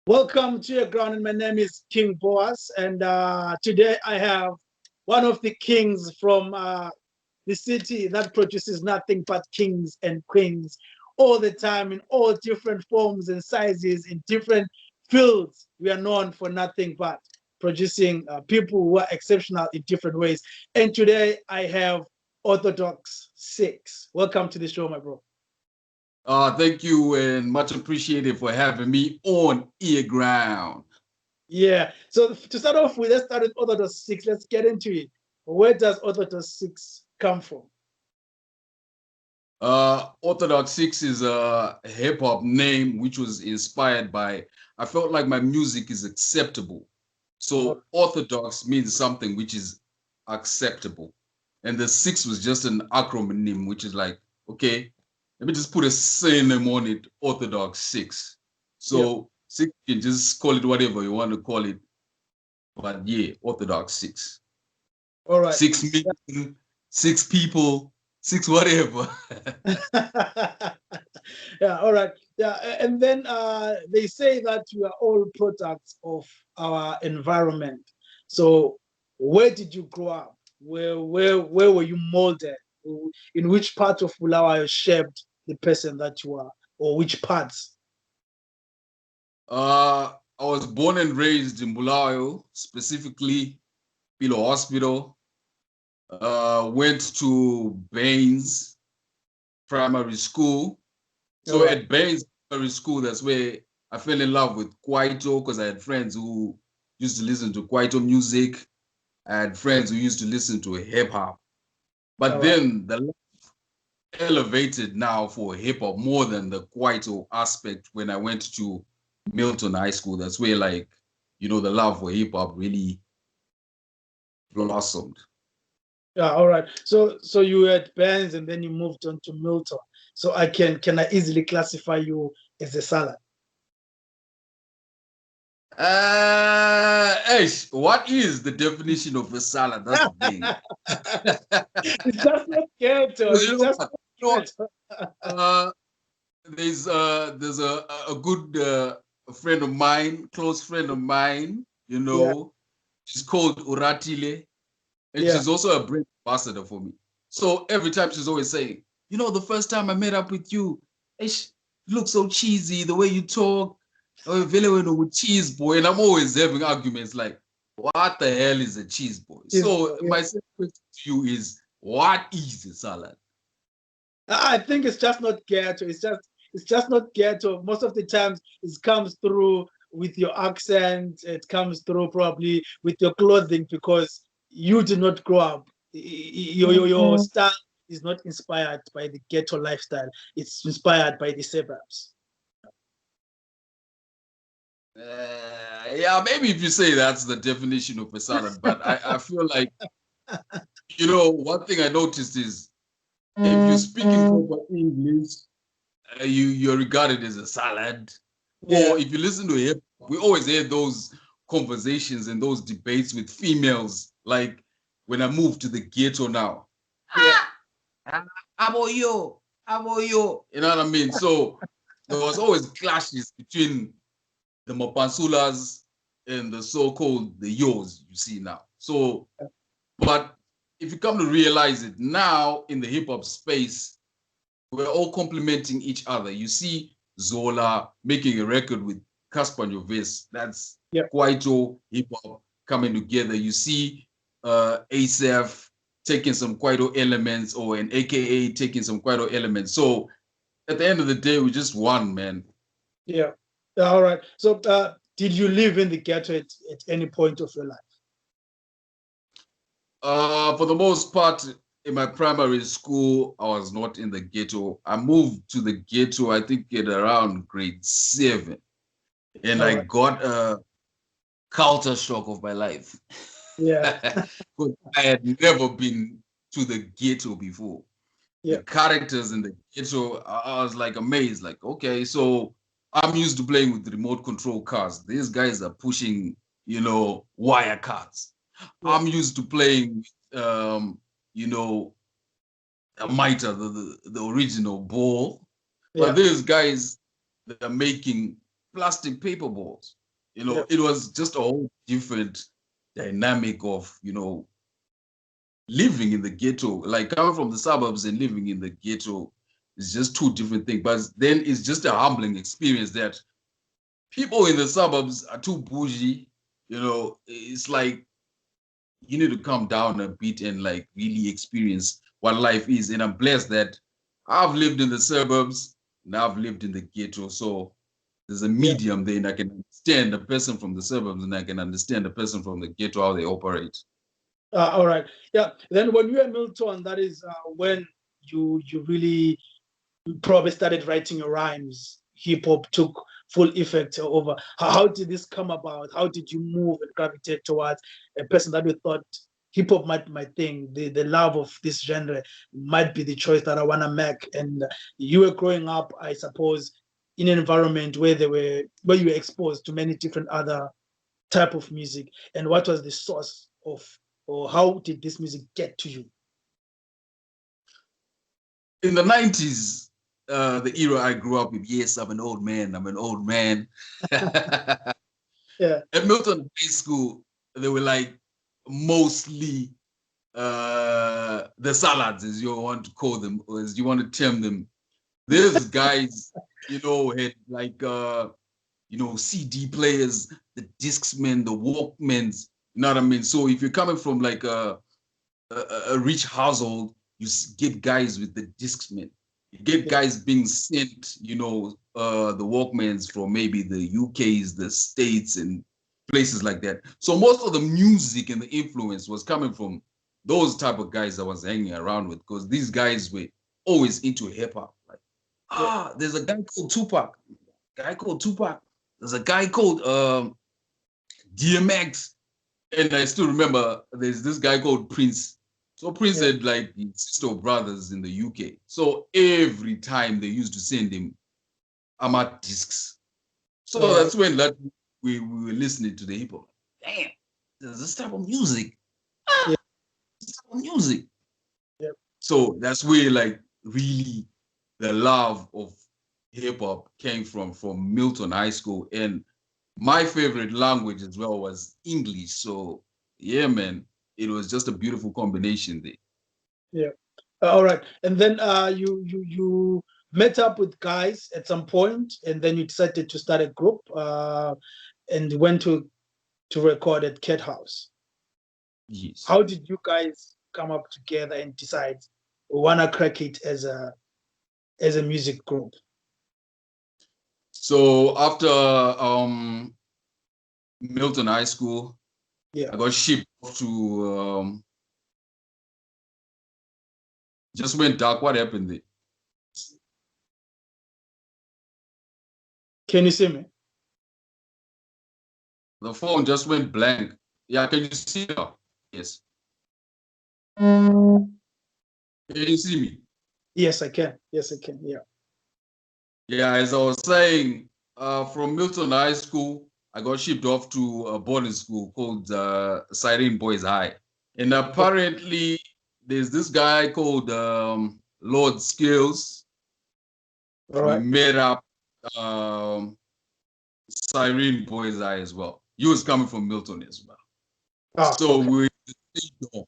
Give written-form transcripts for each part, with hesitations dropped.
Welcome to earGROUND, and my name is King Boaz, and today I have one of the kings from the city that produces nothing but kings and queens all the time in all different forms and sizes in different fields. We are known for nothing but producing people who are exceptional in different ways. And today I have Othordox 6. Welcome to the show, my bro. Thank you and much appreciated for having me on earGROUND. Yeah. So to start off with, let's start with Othordox 6. Let's get into it. Where does Othordox 6 come from? Othordox 6 is a hip hop name which was inspired by, I felt like my music is acceptable. So Orthodox means something which is acceptable. And the 6 was just an acronym, which is like, okay, let me just put a synonym on it, Othordox 6. So 6, you can just call it whatever you want to call it. But yeah, Othordox 6. All right. 6 million, 6 people, 6 whatever. Yeah, all right. Yeah, and then they say that we are all products of our environment. So where did you grow up? Where were you molded? In which part of Bulawayo shaped the person that you are, or which parts? I was born and raised in Bulawayo, specifically Pilo Hospital. Went to Baines Primary School. So at Baines Primary School, that's where I fell in love with Kwaito, because I had friends who used to listen to Kwaito music. I had friends who used to listen to hip hop. But then the love elevated now for hip hop more than the Kwaito aspect when I went to Milton High School. That's where, like, the love for hip hop really blossomed. Yeah, all right. So you were at Benz and then you moved on to Milton. So can I easily classify you as a salad? What is the definition of a salad? That's the thing. It's just not ghetto. It's just not ghetto. There's a good friend of mine, close friend of mine, she's called Uratile, and she's also a brand ambassador for me. So every time she's always saying, the first time I met up with you, you look so cheesy, the way you talk, with cheese boy. And I'm always having arguments like, what the hell is a cheese boy? My second question to you is, what is a salad? I think it's just not ghetto. It's just not ghetto. Most of the times it comes through with your accent. It comes through probably with your clothing, because you did not grow up. Your style is not inspired by the ghetto lifestyle. It's inspired by the suburbs. Yeah, maybe if you say that's the definition of a salad, but I feel like, one thing I noticed is if you're speaking proper English, you're regarded as a salad. Or if you listen to hip hop, we always had those conversations and those debates with females. Like when I moved to the ghetto now, how about you? How about you? You know what I mean? So there was always clashes between the Mapansulas and the so-called the Yos you see now. So, but if you come to realize it now in the hip hop space, we're all complementing each other. You see Zola making a record with Caspar Nyovest. That's Kwaito hip hop coming together. You see ASAF taking some Kwaito elements, or an AKA taking some Kwaito elements. So at the end of the day, we just won, man. Yeah. All right. So did you live in the ghetto at any point of your life? For the most part, in my primary school, I was not in the ghetto. I moved to the ghetto, I think, at around grade 7. And I got a culture shock of my life. Yeah. I had never been to the ghetto before. The characters in the ghetto, I was like amazed. Like, okay, so I'm used to playing with remote control cars. These guys are pushing, wire cars. I'm used to playing, a mitre, the original ball. But these guys, they're making plastic paper balls. You know, it was just a whole different dynamic of, you know, living in the ghetto. Like coming from the suburbs and living in the ghetto is just two different things. But then it's just a humbling experience that people in the suburbs are too bougie. You know, it's like you need to come down a bit and like really experience what life is. And I'm blessed that I've lived in the suburbs and I've lived in the ghetto. So there's a medium there, and I can understand the person from the suburbs and I can understand the person from the ghetto, how they operate. All right. Yeah. Then when you were in Milton, that is when you really probably started writing your rhymes. Hip hop took full effect over. How did this come about? How did you move and gravitate towards a person that you thought hip hop might my thing? The love of this genre might be the choice that I want to make. And you were growing up, I suppose, in an environment where where you were exposed to many different other type of music. And what was the source of, or how did this music get to you? In the 90s, the era I grew up with, yes, I'm an old man. I'm an old man. Yeah. At Milton High School, they were like mostly the salads, as you want to call them, or as you want to term them. These guys, you know, had like, you know, CD players, the Discmen, the Walkmans, you know what I mean? So if you're coming from like a rich household, you get guys with the Discmen. You get guys being sent, you know, the Walkmans from maybe the UKs, the States, and places like that. So most of the music and the influence was coming from those type of guys I was hanging around with, because these guys were always into hip hop. Like, there's a guy called Tupac. There's a guy called DMX. And I still remember there's this guy called Prince. So Prince had like sister brothers in the UK. So every time they used to send him Ahmad discs. So that's when we were listening to the hip hop. Damn, there's this type of music. This type of music. So that's where like really the love of hip hop came from Milton High School. And my favorite language as well was English. So yeah, man, it was just a beautiful combination there. Yeah. All right. And then you met up with guys at some point, and then you decided to start a group and went to record at Cat House. Yes. How did you guys come up together and decide we wanna crack it as a music group? So after Milton High School, I got shipped to just went dark. What happened there? Can you see me? The phone just went blank. Yeah, can you see now? Yes. Can you see me? Yes, I can. Yes, I can. Yeah. Yeah, as I was saying, from Milton High School, I got shipped off to a boarding school called Siren Boys High. And apparently, there's this guy called Lord Skills. All right. We met up Siren Boys High as well. He was coming from Milton as well. So we were in the same dorm.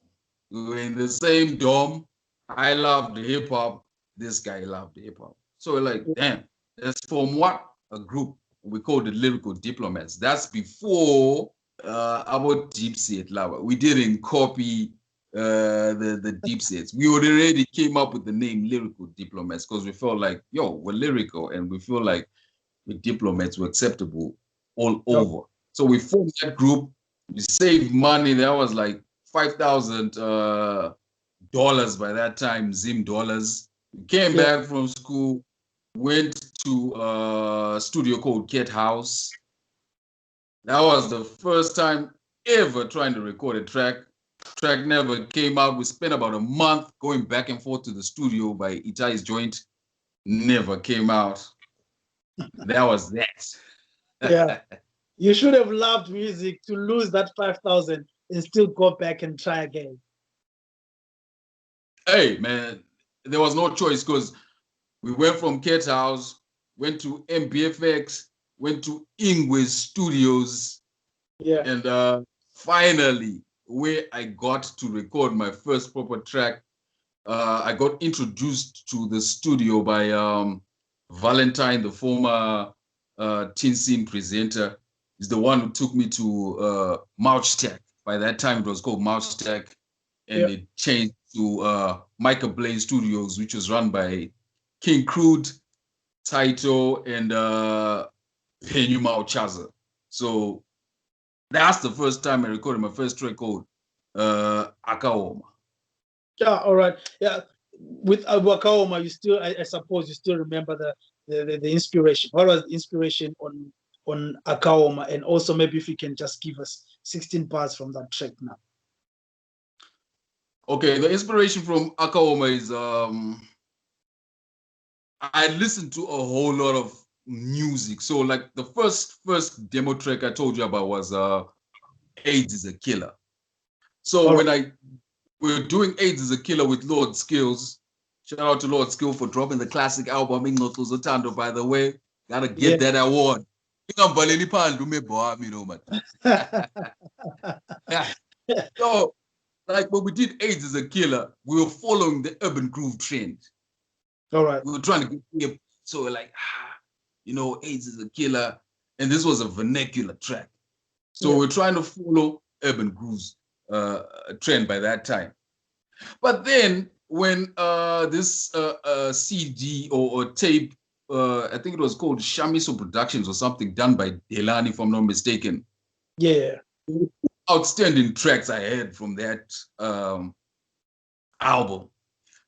We were in the same dorm. I loved hip hop. This guy loved hip hop. So we're like, damn, let's form what? A group. We called it Lyrical Diplomats. That's before our deep set lava. We didn't copy the deep sets. We already came up with the name Lyrical Diplomats because we felt like, yo, we're lyrical and we feel like the diplomats were acceptable all over. So we formed that group. We saved money. That was like $5,000 by that time, Zim dollars. We came back from school, went to a studio called Cat House. That was the first time ever trying to record a track. Track never came out. We spent about a month going back and forth to the studio by Itai's joint. Never came out. That was that. Yeah. You should have loved music to lose that 5,000 and still go back and try again. Hey, man, there was no choice because we went from Cat House, went to MBFX, went to Ingwe's studios, Yeah. and finally, where I got to record my first proper track, I got introduced to the studio by Valentine, the former teen scene presenter. He's the one who took me to Mouchtech. By that time, it was called Mouchtech, and it changed to Michael Blaine Studios, which was run by King Crude, Taito, and Penyuma Chaza. So that's the first time I recorded my first track called Akaoma. Yeah, all right. Yeah, with Wakaoma, you still, I suppose, you still remember the inspiration. What was the inspiration on Akaoma, and also maybe if you can just give us 16 parts from that track now. Okay, the inspiration from Akaoma is I listened to a whole lot of music. So like the first demo track I told you about was AIDS is a Killer. So All when right. we were doing AIDS is a Killer with Lord Skills, shout out to Lord Skill for dropping the classic album Ingxoxo Zothando, by the way. Gotta get that award. So like when we did AIDS is a Killer, we were following the urban groove trend. All right. We were trying to get, so we're like, AIDS is a killer. And this was a vernacular track. So we're trying to follow urban grooves trend by that time. But then when this CD or tape, I think it was called Shamiso Productions or something, done by Delani, if I'm not mistaken. Yeah. Outstanding tracks I had from that album.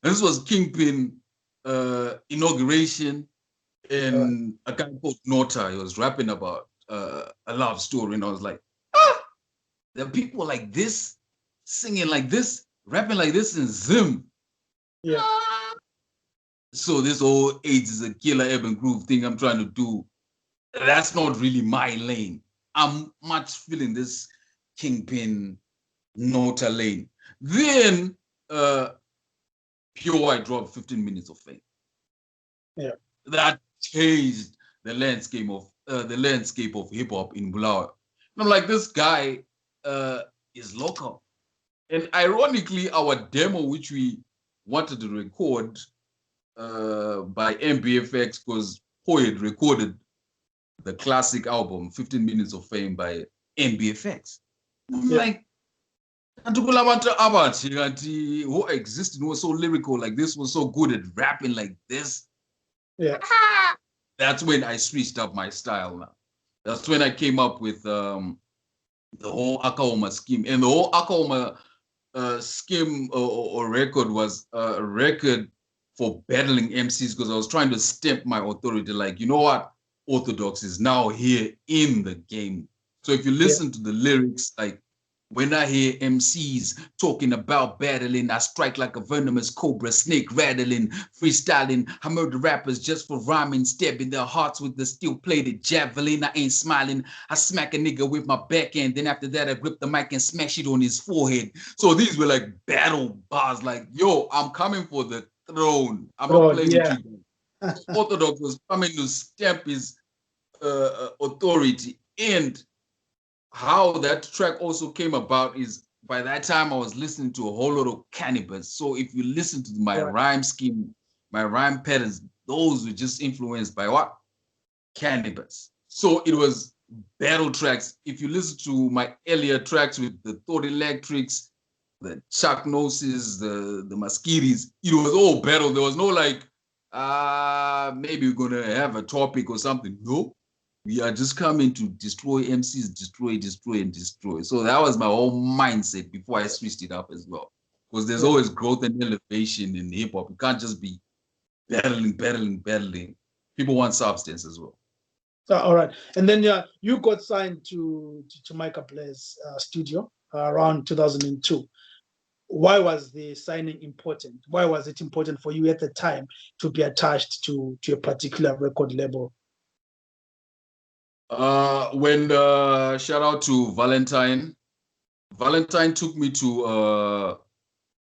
And this was Kingpin inauguration, and a guy called Nota. He was rapping about a love story, and I was like, there are people like this, singing like this, rapping like this in Zim. Yeah. So this whole AIDS is a Killer urban groove thing I'm trying to do, that's not really my lane. I'm much feeling this Kingpin Nota lane. Then Pure White dropped 15 Minutes of Fame. Yeah. That changed the landscape of hip hop in Bulawayo. And I'm like, this guy is local. And ironically, our demo, which we wanted to record by MBFX, because Poet recorded the classic album 15 Minutes of Fame by MBFX. I'm like, who existed, who was so lyrical like this, was so good at rapping like this. Yeah. That's when I switched up my style now. That's when I came up with the whole Akaoma scheme. And the whole Akaoma scheme or record was a record for battling MCs, because I was trying to stamp my authority. Like, you know what? Othordox is now here in the game. So if you listen to the lyrics, like, when I hear MCs talking about battling, I strike like a venomous cobra, snake rattling, freestyling. I murder rappers just for rhyming, stabbing their hearts with the steel-plated javelin. I ain't smiling. I smack a nigga with my backhand. Then after that, I grip the mic and smash it on his forehead. So these were like battle bars. Like, yo, I'm coming for the throne. I'm not playing with you. Othordox was coming to stamp his authority. And how that track also came about is, by that time I was listening to a whole lot of Cannabis. So if you listen to my rhyme scheme, my rhyme patterns, those were just influenced by what? Cannabis. So it was battle tracks. If you listen to my earlier tracks with the Thought Electrics, the Chuck Noses, the Maskiris, it was all battle. There was no like, maybe we're gonna have a topic or something. No, we are just coming to destroy MCs, destroy, and destroy. So that was my whole mindset before I switched it up as well. Because there's always growth and elevation in hip hop. You can't just be battling. People want substance as well. All right. And then you got signed to Micah Blair's studio around 2002. Why was the signing important? Why was it important for you at the time to be attached to a particular record label? Shout out to Valentine. Valentine took me to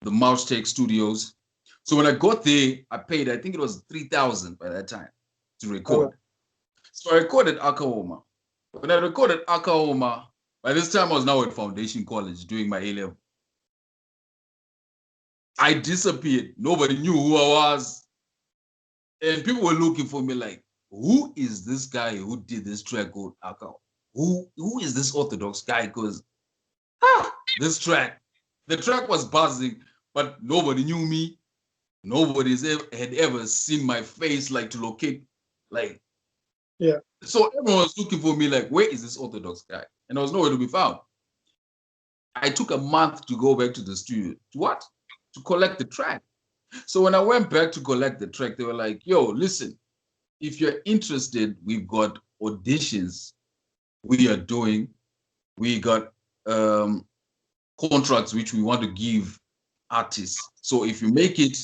the Mouchtech Studios. So when I got there, I paid, I think it was 3,000 by that time to record. So I recorded Akaoma. When I recorded Akaoma, by this time I was now at Foundation College doing my A-level. I disappeared. Nobody knew who I was. And people were looking for me like, who is this guy who did this track called Akaoma? Who is this Othordox guy? Because this track, the track was buzzing, but nobody knew me. Nobody had ever seen my face, like to locate, like. Yeah. So everyone was looking for me, like, where is this Othordox guy? And I was nowhere to be found. I took a month to go back to the studio. To what? To collect the track. So when I went back to collect the track, they were like, yo, listen, if you're interested, we've got auditions we are doing. We got contracts which we want to give artists. So if you make it,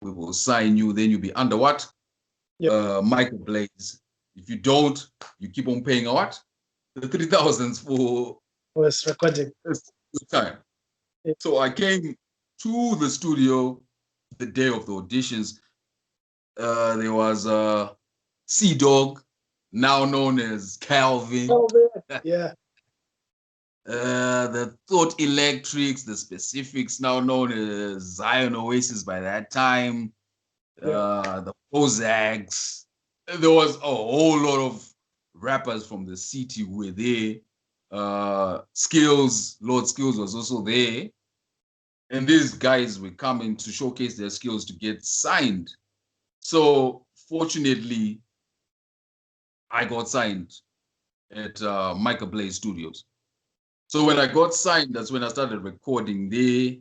we will sign you. Then you'll be under what? Yep. Michael Blaze. If you don't, you keep on paying what? The 3,000s for Was recording. the time. Yep. So I came to the studio the day of the auditions. There was Sea Dog, now known as Calvin. Oh, yeah. The Thought Electrics, the Specifics, now known as Zion Oasis by that time. The Prozacs. There was a whole lot of rappers from the city who were there. Skills, Lord Skills was also there. And these guys were coming to showcase their skills to get signed. So fortunately, I got signed at Michael Blaze Studios. So when I got signed, that's when I started recording there.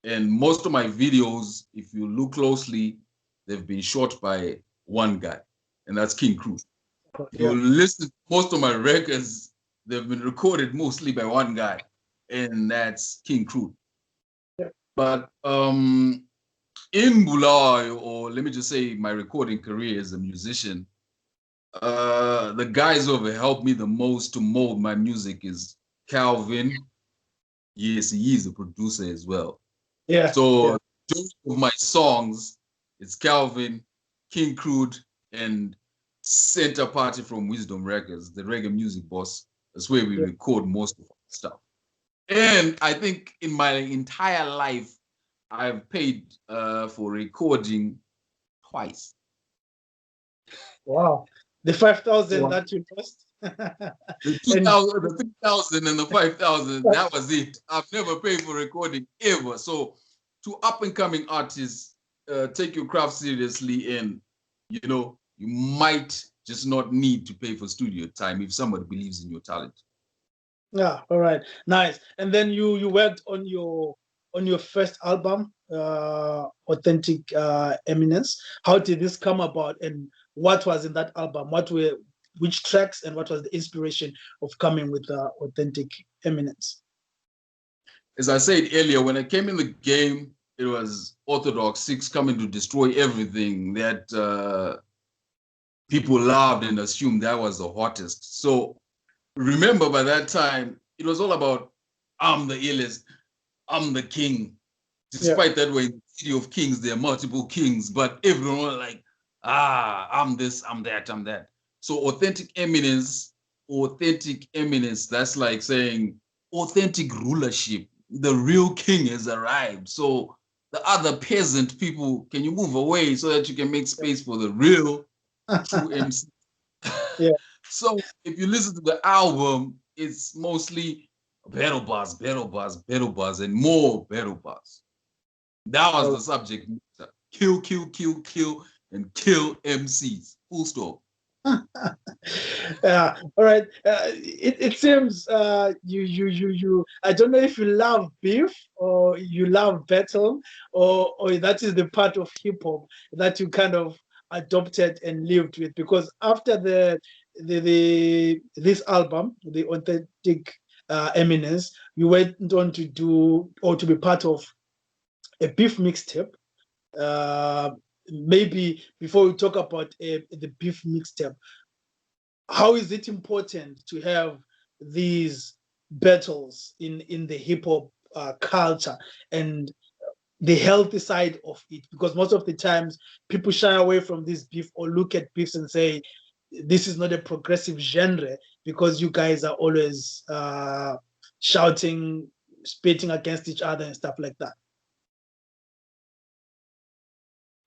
And most of my videos, if you look closely, they've been shot by one guy, and that's King Crude. You listen to most of my records, they've been recorded mostly by one guy, and that's King Crude. Yeah. But in Bulawayo, or let me just say my recording career as a musician, the guys who have helped me the most to mold my music is Calvin. Yes, he is a producer as well. Yeah. So most of my songs, it's Calvin, King Crude, and Center Party from Wisdom Records, the reggae music boss. That's where we record most of our stuff. And I think in my entire life, I've paid for recording twice. Wow. The 5,000 that you lost. The 2,000, the 3,000 and the 5,000, that was it. I've never paid for recording ever. So to up and coming artists, take your craft seriously, and you might just not need to pay for studio time if somebody believes in your talent. Yeah, all right, nice. And then you worked on your first album, Authentic Eminence. How did this come about, and what was in that album? Which tracks, and what was the inspiration of coming with Authentic Eminence? As I said earlier, when I came in the game, it was Othordox 6 coming to destroy everything that people loved and assumed that was the hottest. So remember, by that time, it was all about, I'm the illest, I'm the king. Despite that way, in the city of kings, there are multiple kings, but everyone was like, I'm this, I'm that, I'm that. So authentic eminence, that's like saying authentic rulership. The real king has arrived. So the other peasant people, can you move away so that you can make space for the real true MC? So if you listen to the album, it's mostly battle bars, and more battle bars. That was the subject. Kill, kill, kill, kill, and kill MCs. Full stop. Yeah, all right. It seems you I don't know if you love beef or you love battle, or that is the part of hip hop that you kind of adopted and lived with, because after this album, the Authentic Eminence, you went on to do, or to be part of, a beef mixtape. Maybe before we talk about the beef mixtape, how is it important to have these battles in the hip hop culture, and the healthy side of it? Because most of the times people shy away from this beef, or look at beefs and say this is not a progressive genre because you guys are always shouting, spitting against each other and stuff like that?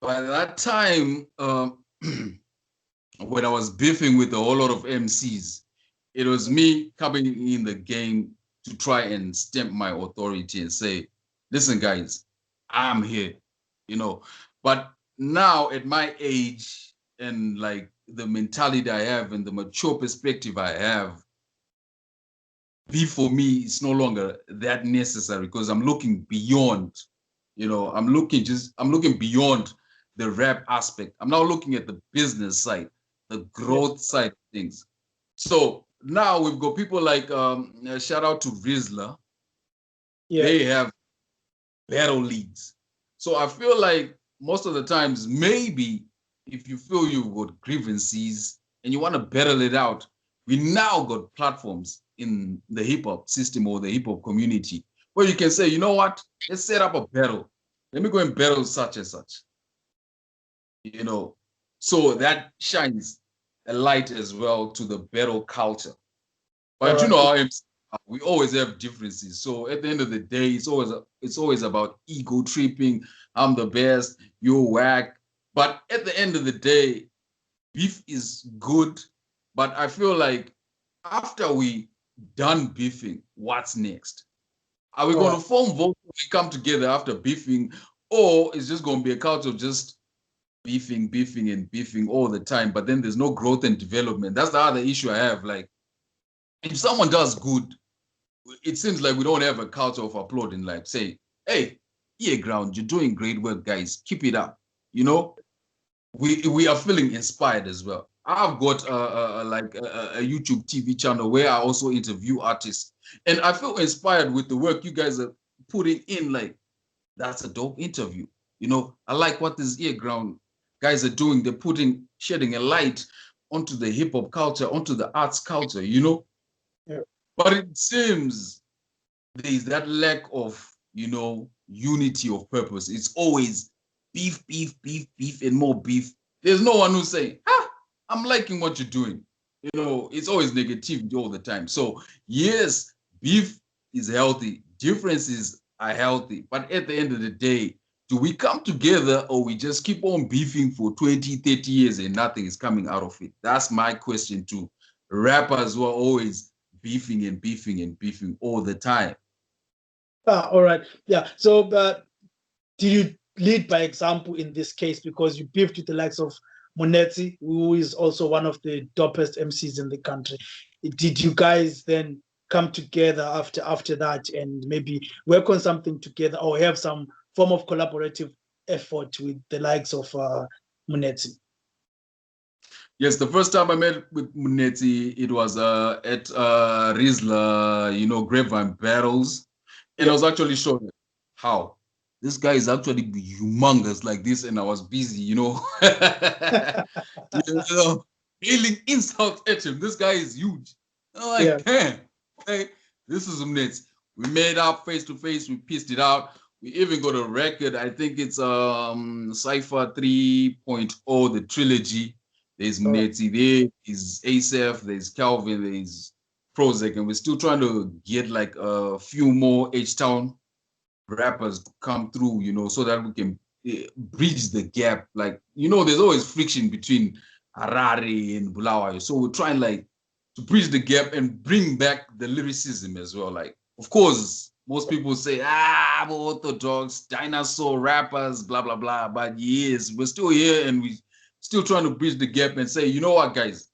By that time, when I was beefing with a whole lot of MCs, it was me coming in the game to try and stamp my authority and say, listen, guys, I'm here, you know. But now at my age and like the mentality I have and the mature perspective I have, beef for me is no longer that necessary because I'm looking beyond, I'm looking beyond the rap aspect. I'm now looking at the business side, the growth side of things. So now we've got people like shout out to Rizla. Yeah. They have battle leagues. So I feel like most of the times, maybe if you feel you've got grievances and you want to battle it out, we now got platforms in the hip hop system or the hip hop community where you can say, you know what, let's set up a battle. Let me go and battle such and such. So that shines a light as well to the battle culture. But you know how we always have differences. So at the end of the day, it's always about ego tripping. I'm the best, you're whack. But at the end of the day, beef is good. But I feel like after we done beefing, what's next? Are we going to form votes and come together after beefing, or is just going to be a culture of just beefing, and beefing all the time? But then there's no growth and development. That's the other issue I have. Like, if someone does good, it seems like we don't have a culture of applauding, like say, hey, earGROUND, you're doing great work, guys. Keep it up. We are feeling inspired as well. I've got a YouTube TV channel where I also interview artists, and I feel inspired with the work you guys are putting in. Like, that's a dope interview. I like what this earGROUND guys are doing. They're shedding a light onto the hip hop culture, onto the arts culture. Yeah. But it seems there's that lack of, unity of purpose. It's always beef, beef, beef, beef, and more beef. There's no one who's saying, I'm liking what you're doing. It's always negativity all the time. So yes, beef is healthy. Differences are healthy. But at the end of the day, do we come together or we just keep on beefing for 20, 30 years and nothing is coming out of it? That's my question to rappers who are always beefing and beefing and beefing all the time. All right. Yeah. So do you lead by example in this case because you beefed with the likes of Munetsi, who is also one of the dopest MCs in the country? Did you guys then come together after that and maybe work on something together or have some form of collaborative effort with the likes of Munetsi? Yes, the first time I met with Munetsi, it was at Rizla, Grapevine Battles. And I was actually shocked how this guy is actually humongous like this, and I was busy, hailing insults at him. This guy is huge. I'm like, damn, okay, this is Munetsi. We made up face to face, we pieced it out. We even got a record. I think it's Cypher 3.0, the trilogy. There's Munetsi, there is Asaf, there's Calvin, there's Prozac, and we're still trying to get like a few more H-Town rappers to come through, so that we can bridge the gap. Like, there's always friction between Harare and Bulawayo. So we're trying like to bridge the gap and bring back the lyricism as well. Like, of course, most people say, Othordox, dinosaur rappers, blah, blah, blah. But yes, we're still here and we still trying to bridge the gap and say, you know what, guys,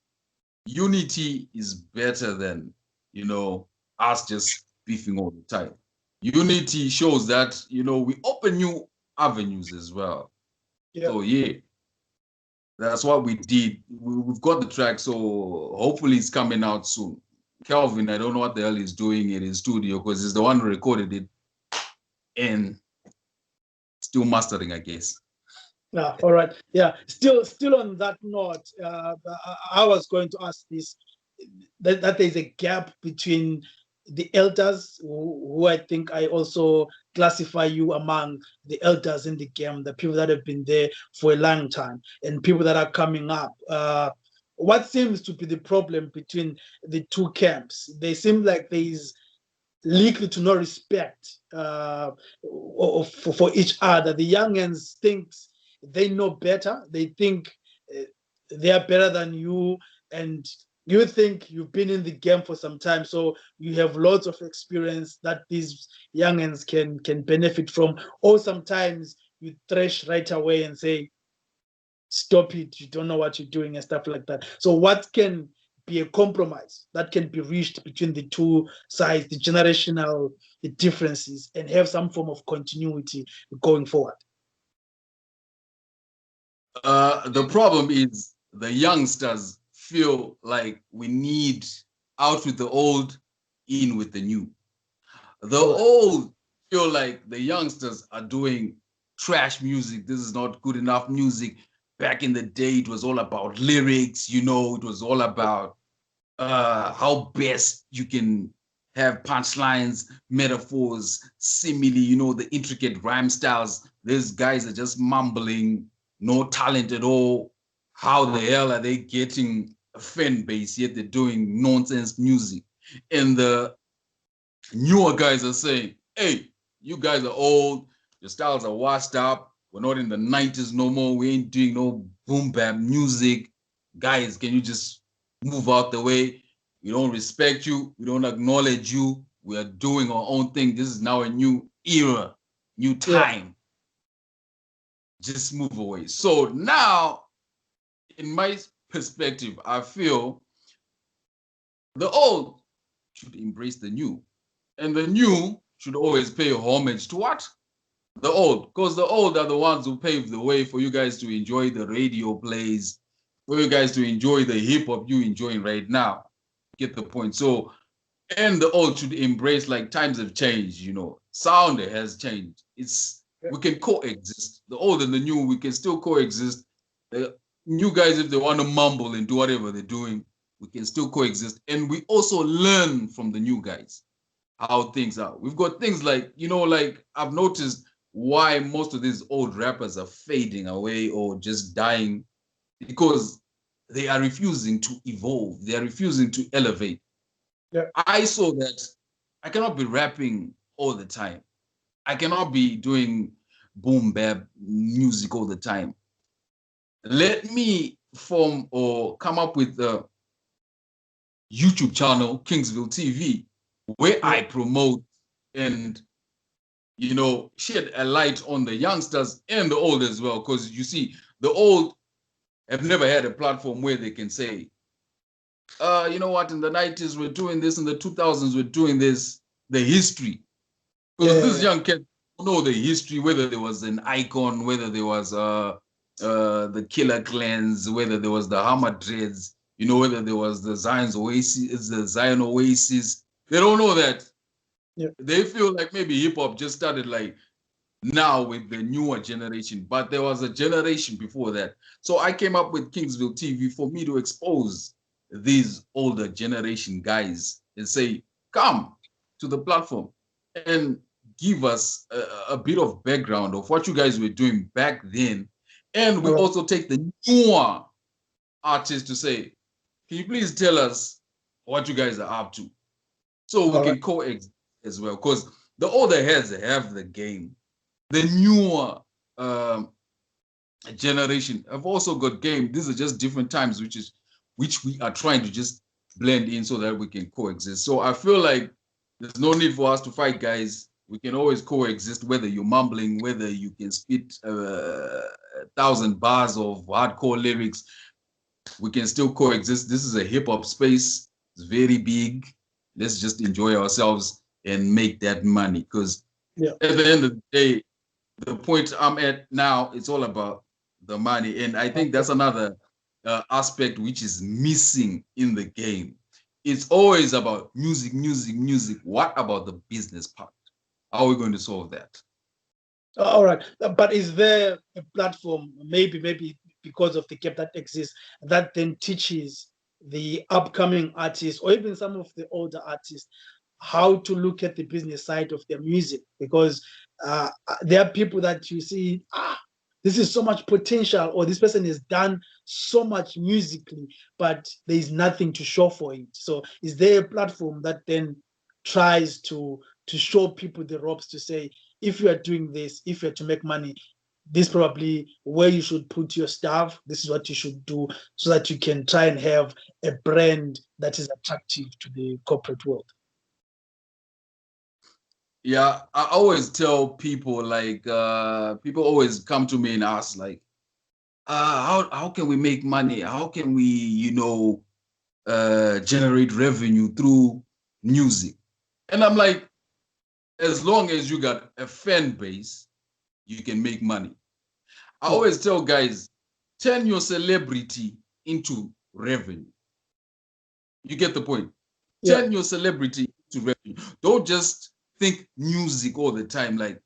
unity is better than, us just beefing all the time. Unity shows that, we open new avenues as well. So yeah, that's what we did. We've got the track, so hopefully it's coming out soon. Calvin, I don't know what the hell he's doing in his studio because he's the one who recorded it and still mastering, I guess. Yeah, all right. Yeah, still on that note, I was going to ask this, that there's a gap between the elders, who I think I also classify you among the elders in the game, the people that have been there for a long time, and people that are coming up. what seems to be the problem between the two camps? They seem like there is little to no respect for each other. The youngins think they know better. They think they are better than you, and you think you've been in the game for some time, so you have lots of experience that these youngins can benefit from. Or sometimes you thresh right away and say, stop it, you don't know what you're doing and stuff like that. So what can be a compromise that can be reached between the two sides, the generational differences, and have some form of continuity going forward? The problem is the youngsters feel like we need out with the old, in with the new. The old feel like the youngsters are doing trash music. This is not good enough music. Back in the day, it was all about lyrics, it was all about how best you can have punchlines, metaphors, simile, the intricate rhyme styles. These guys are just mumbling, no talent at all. How the hell are they getting a fan base, yet they're doing nonsense music? And the newer guys are saying, hey, you guys are old, your styles are washed up, we're not in the 90s no more, we ain't doing no boom bap music. Guys, can you just move out the way? We don't respect you, we don't acknowledge you, we are doing our own thing. This is now a new era, new time. Just move away. So now, in my perspective, I feel the old should embrace the new. And the new should always pay homage to what? The old. Because the old are the ones who paved the way for you guys to enjoy the radio plays, for you guys to enjoy the hip hop you enjoying right now. Get the point. So, and the old should embrace, like, times have changed, sound has changed. We can coexist. The old and the new, we can still coexist. The new guys, if they want to mumble and do whatever they're doing, we can still coexist. And we also learn from the new guys how things are. We've got things like, like I've noticed why most of these old rappers are fading away or just dying, because they are refusing to evolve. They are refusing to elevate. Yeah. I saw that I cannot be rapping all the time. I cannot be doing boom bap music all the time. Let me form or come up with a YouTube channel, Kingville TV, where I promote and shed a light on the youngsters and the old as well. Because you see, the old have never had a platform where they can say, you know what, in the 90s we're doing this, in the 2000s we're doing this, the history. Because these young kids don't know the history, whether there was an icon, whether there was the Killer Clans, whether there was the Hammer Dreads, whether there was the Zion Oasis. They don't know that. They feel like maybe hip hop just started like now with the newer generation, but there was a generation before that. So I came up with Kingville TV for me to expose these older generation guys and say, come to the platform and give us a bit of background of what you guys were doing back then. And we also take the newer artists to say, can you please tell us what you guys are up to? So we can coexist as well, because the older heads have the game. The newer generation have also got game. These are just different times, which we are trying to just blend in so that we can coexist. So I feel like there's no need for us to fight, guys. We can always coexist, whether you're mumbling, whether you can spit 1,000 bars of hardcore lyrics. We can still coexist. This is a hip hop space. It's very big. Let's just enjoy ourselves and make that money. Because at the end of the day, the point I'm at now, it's all about the money. And I think that's another aspect which is missing in the game. It's always about music, music, music. What about the business part? How are we going to solve that? All right. But is there a platform, maybe because of the gap that exists, that then teaches the upcoming artists or even some of the older artists how to look at the business side of their music? Because there are people that you see, this is so much potential, or this person has done so much musically, but there is nothing to show for it. So is there a platform that then tries to show people the ropes to say, if you are doing this, if you're to make money, this is probably where you should put your stuff, this is what you should do, so that you can try and have a brand that is attractive to the corporate world? Yeah, I always tell people, like, people always come to me and ask, like, how can we make money? How can we, generate revenue through music? And I'm like, as long as you got a fan base, you can make money. I always tell guys, turn your celebrity into revenue. You get the point? Yeah. Turn your celebrity into revenue. Don't just think music all the time. Like,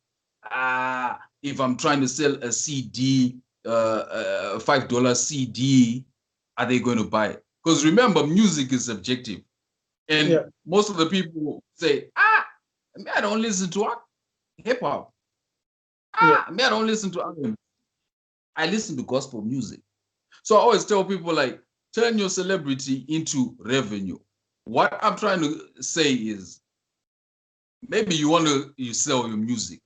if I'm trying to sell a CD, a $5 CD, are they going to buy it? Because remember, music is subjective. And most of the people say, I don't listen to hip hop. I don't listen to R&B. I listen to gospel music. So I always tell people, like, turn your celebrity into revenue. What I'm trying to say is, maybe you sell your music.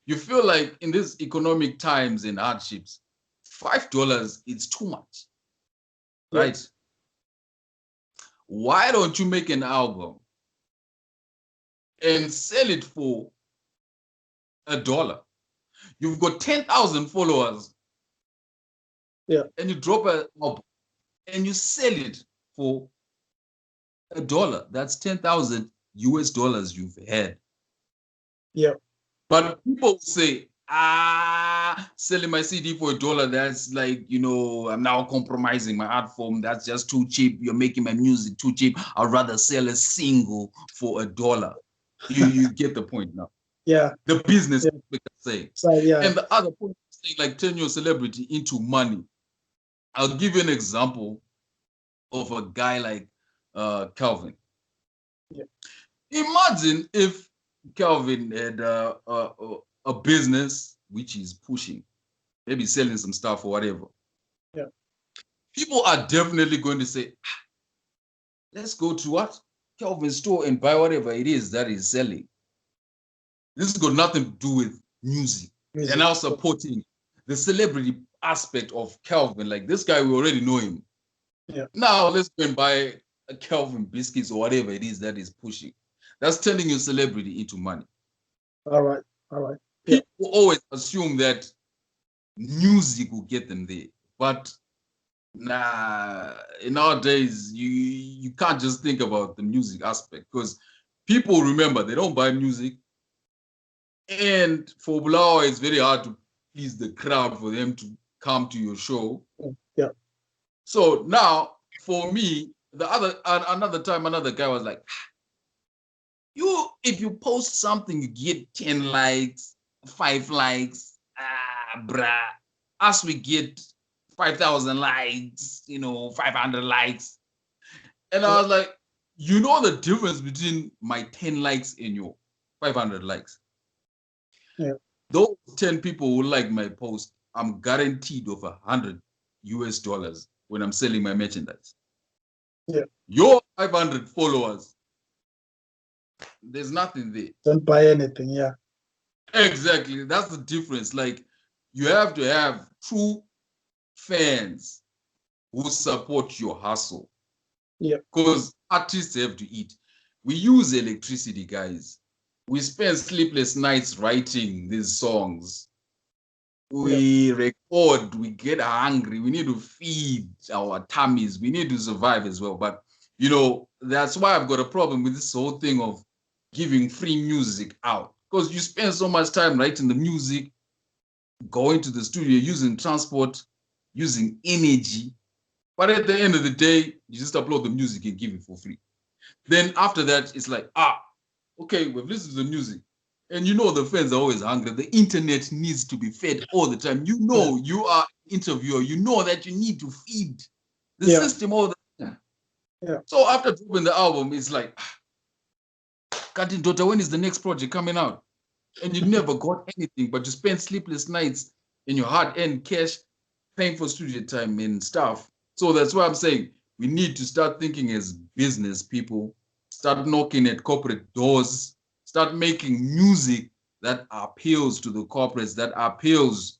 You feel like in these economic times and hardships, $5 is too much, right? Why don't you make an album and sell it for $1? You've got 10,000 followers, and you drop an album and you sell it for $1. That's 10,000 US dollars you've had. But people say, selling my CD for $1, that's like, I'm now compromising my art form. That's just too cheap. You're making my music too cheap. I'd rather sell a single for $1. You get the point now. Yeah. The business say. So, And the other point is saying, like, turn your celebrity into money. I'll give you an example of a guy like Calvin. Imagine if Calvin had a business which he's pushing, maybe selling some stuff or whatever. People are definitely going to say, let's go to what? Calvin's store and buy whatever it is that he's selling. This has got nothing to do with music. And now supporting the celebrity aspect of Calvin. Like, this guy, we already know him. Now let's go and buy a Calvin biscuits or whatever it is that he's pushing. That's turning your celebrity into money. All right. People always assume that music will get them there, but nowadays you can't just think about the music aspect, because people, remember, they don't buy music, and for Bulawa it's very hard to please the crowd for them to come to your show. So now, for me, another time, another guy was like, if you post something, you get 10 likes, 5 likes, bruh. Us, we get 5,000 likes, 500 likes. And I was like, the difference between my 10 likes and your 500 likes? Those 10 people who like my post, I'm guaranteed of $100 US when I'm selling my merchandise. Your 500 followers, there's nothing there. Don't buy anything. Exactly. That's the difference. Like, you have to have true fans who support your hustle. Because artists have to eat. We use electricity, guys. We spend sleepless nights writing these songs. We record, we get hungry. We need to feed our tummies. We need to survive as well. But, that's why I've got a problem with this whole thing of giving free music out. Because you spend so much time writing the music, going to the studio, using transport, using energy. But at the end of the day, you just upload the music and give it for free. Then after that, it's like, okay, we've listened to the music. And the fans are always hungry. The internet needs to be fed all the time. You are an interviewer. You know that you need to feed the system all the time. So after dropping the album, it's like, Cutting Daughter, when is the next project coming out? And you never got anything, but you spent sleepless nights in your hard-earned cash, paying for studio time and stuff. So that's why I'm saying we need to start thinking as business people, start knocking at corporate doors, start making music that appeals to the corporates, that appeals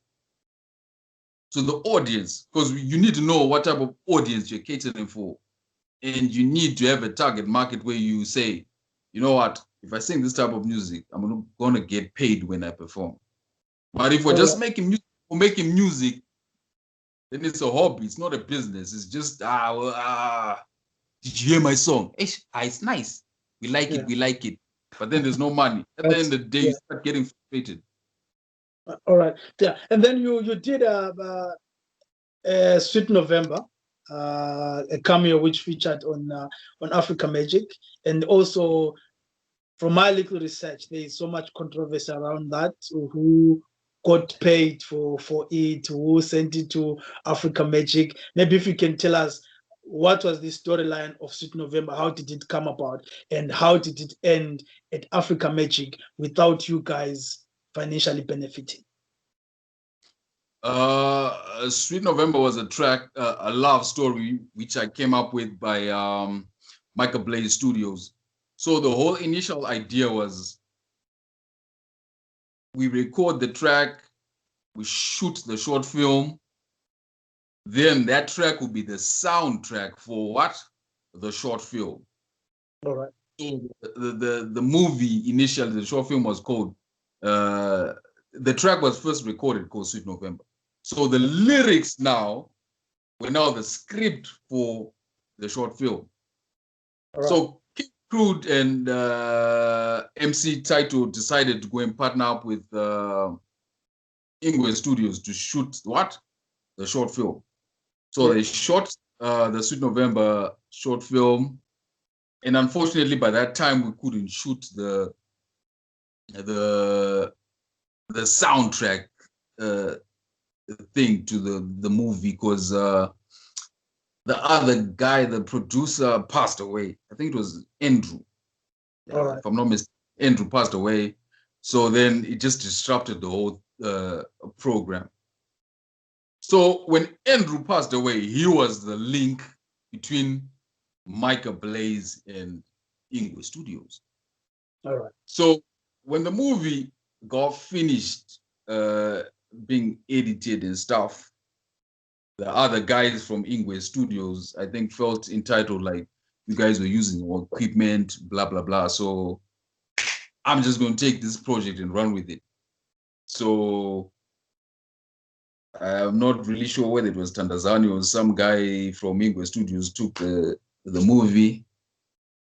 to the audience, because you need to know what type of audience you're catering for. And you need to have a target market where you say, you know what, if I sing this type of music, I'm gonna get paid when I perform. But if we're just making music for making music, then it's a hobby. It's not a business. It's just did you hear my song? It's nice. We like it. We like it. But then there's no money. At the end of the day, you start getting frustrated. All right. Yeah. And then you did a Sweet November, a cameo which featured on Africa Magic, and also from my little research, there is so much controversy around that. Who got paid for it? Who sent it to Africa Magic? Maybe if you can tell us what was the storyline of Sweet November? How did it come about? And how did it end at Africa Magic without you guys financially benefiting? Sweet November was a track, a love story, which I came up with by Michael Blaze Studios. So the whole initial idea was we record the track, we shoot the short film, then that track will be the soundtrack for what? The short film. All right. So the movie initially, the short film was called, the track was first recorded called Sweet November. So the lyrics now were now the script for the short film. Right. So King Crude and MC Taito decided to go and partner up with Ingwe Studios to shoot what? The short film. So they shot the Sweet November short film. And unfortunately, by that time, we couldn't shoot the soundtrack thing to the movie because the other guy, the producer, passed away. I think it was Andrew. Right. If I'm not mistaken, Andrew passed away. So then it just disrupted the whole program. So when Andrew passed away, he was the link between Michael Blaze and Ingwe Studios. All right. So when the movie got finished being edited and stuff, the other guys from Ingwe Studios, I think, felt entitled, like, you guys were using our equipment, blah, blah, blah. So I'm just going to take this project and run with it. So I'm not really sure whether it was Tandazani or some guy from Ingwe Studios took the movie,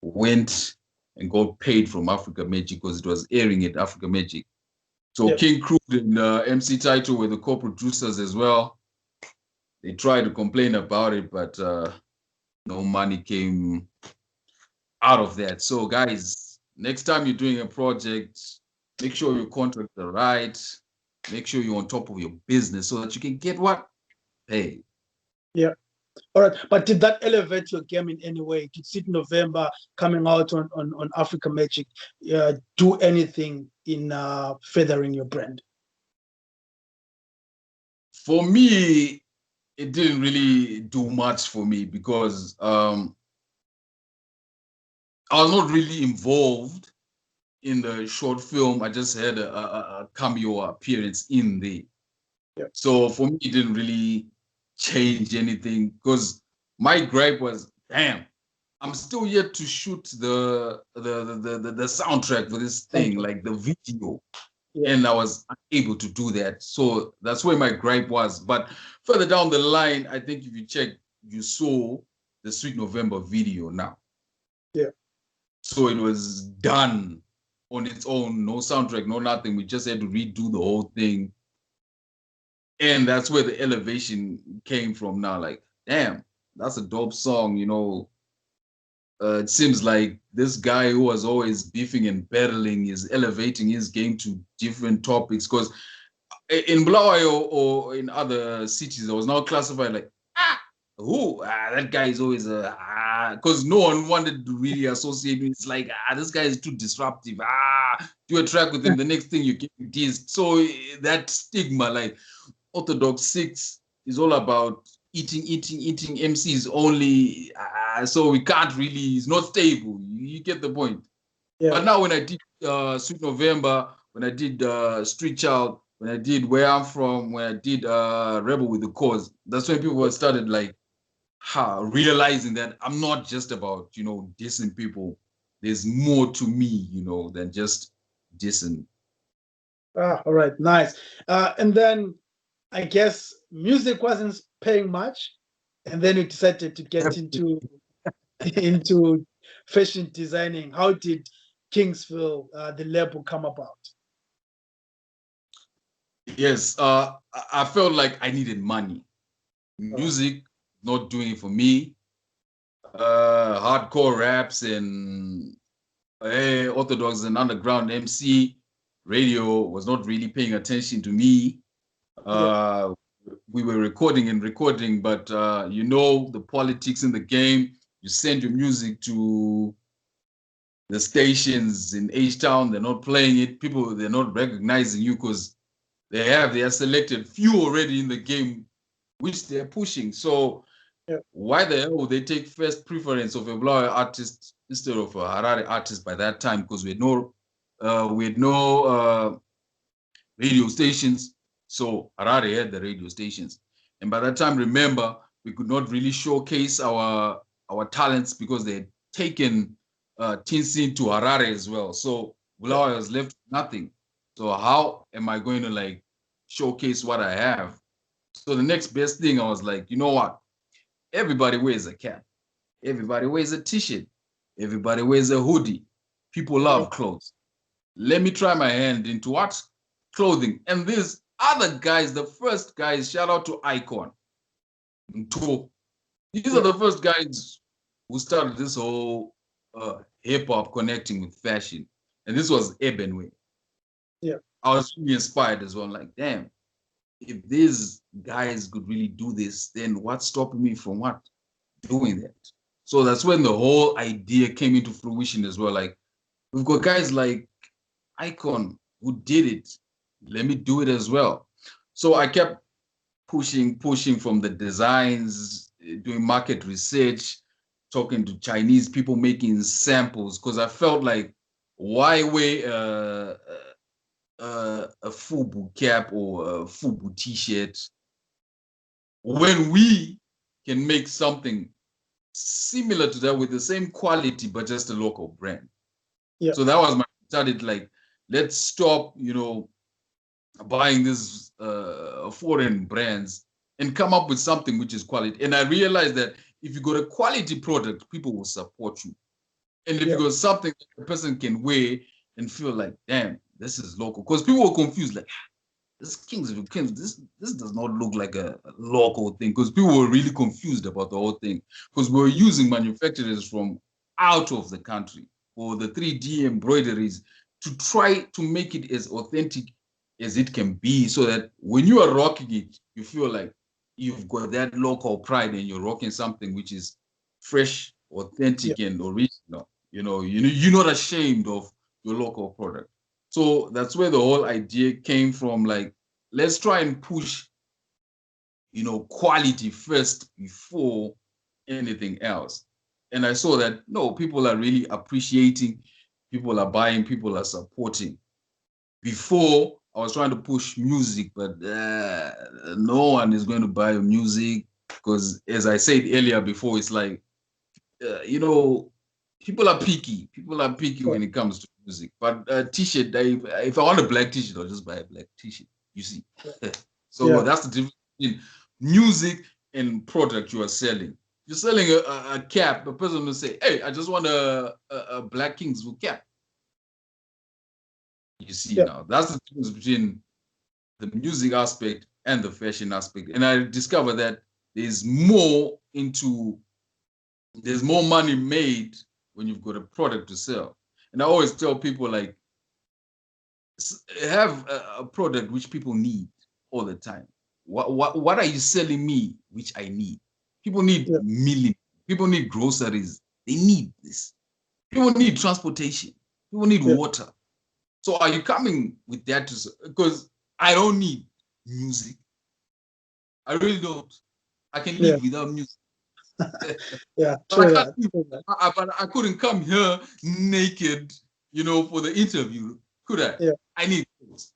went and got paid from Africa Magic because it was airing at Africa Magic. So King Crude and MC Taito were the co-producers as well. They tried to complain about it, but no money came out of that. So guys, next time you're doing a project, make sure your contracts are right. Make sure you're on top of your business so that you can get what? Paid. Yeah. All right. But did that elevate your game in any way? Did Sweet November coming out on Africa Magic do anything in furthering your brand? For me, it didn't really do much for me because I was not really involved in the short film. I just had a cameo appearance in there. Yeah. So for me, it didn't really change anything because my gripe was, damn, I'm still yet to shoot the soundtrack for this thing, like the video. Yeah. And I was unable to do that. So that's where my gripe was. But further down the line, I think if you check, you saw the Sweet November video now. Yeah. So it was done on its own, no soundtrack, no nothing. We just had to redo the whole thing. And that's where the elevation came from now. Like, damn, that's a dope song, you know. It seems like this guy who was always beefing and battling is elevating his game to different topics. Because in Bulawayo or in other cities, I was now classified like, that guy is always because no one wanted to really associate me. It's like, this guy is too disruptive. Do a track with him, the next thing you get dissed. So that stigma, like, Othordox 6 is all about eating MCs only. So we can't really, it's not stable. You get the point. Yeah. But now when I did Sweet November, when I did Street Child, when I did Where I'm From, when I did Rebel with the Cause, that's when people started like realizing that I'm not just about, dissing people. There's more to me, than just dissing. All right, nice. And then I guess music wasn't paying much, and then you decided to get into into fashion designing. How did Kingville, the label, come about? Yes, I felt like I needed money. Music, not doing it for me. Hardcore raps and Othordox and underground MC radio was not really paying attention to me. We were recording, but the politics in the game. You send your music to the stations in H-Town, they're not playing it. People, they're not recognizing you because they are selected few already in the game, which they're pushing. So why the hell would they take first preference of a Bulawayo artist instead of a Harare artist by that time? Because we had no radio stations. So Harare had the radio stations. And by that time, remember, we could not really showcase our talents because they had taken Tinsin to Harare as well. So Bulawayo was left with nothing. So how am I going to like showcase what I have? So the next best thing, I was like, you know what? Everybody wears a cap. Everybody wears a t-shirt. Everybody wears a hoodie. People love clothes. Let me try my hand into what? Clothing. And these other guys, the first guys, shout out to Icon. These are the first guys who started this whole hip-hop connecting with fashion. And this was Urban Way. Yeah. I was really inspired as well. Like, damn, if these guys could really do this, then what's stopping me from what? Doing that? So that's when the whole idea came into fruition as well. Like, we've got guys like Icon who did it. Let me do it as well. So I kept pushing from the designs, doing market research, talking to Chinese people making samples, because I felt like, why wear a FUBU cap or a FUBU t-shirt when we can make something similar to that with the same quality, but just a local brand? Yeah. So that was my started like, let's stop, buying these foreign brands and come up with something which is quality. And I realized that if you got a quality product, people will support you. And if you got something that a person can wear and feel like, damn, this is local. Because people were confused, like, this Kingville, this does not look like a local thing. Because people were really confused about the whole thing. Because we were using manufacturers from out of the country for the 3D embroideries to try to make it as authentic as it can be, so that when you are rocking it, you feel like you've got that local pride and you're rocking something which is fresh, authentic, and original. You're not ashamed of your local product. So that's where the whole idea came from. Like, let's try and push, quality first before anything else. And I saw that, no, people are really appreciating, people are buying, people are supporting. Before, I was trying to push music, but no one is going to buy music because, as I said earlier before, it's like, people are picky. People are picky when it comes to music. But a t-shirt, if I want a black t-shirt, I'll just buy a black t-shirt. You see, so that's the difference between music and product you are selling. You're selling a cap. A person will say, "Hey, I just want a black Kingville cap." You see, now that's the difference between the music aspect and the fashion aspect. And I discovered that there's more money made when you've got a product to sell. And I always tell people, like, have a product which people need all the time. What are you selling me which I need? People need milling. People need groceries. They need this. People need transportation. People need water. So are you coming with that? Because I don't need music. I really don't. I can Yeah. live without music. Yeah, But I true can't that. live, True that. but I couldn't come here naked, for the interview, could I? Yeah. I need clothes.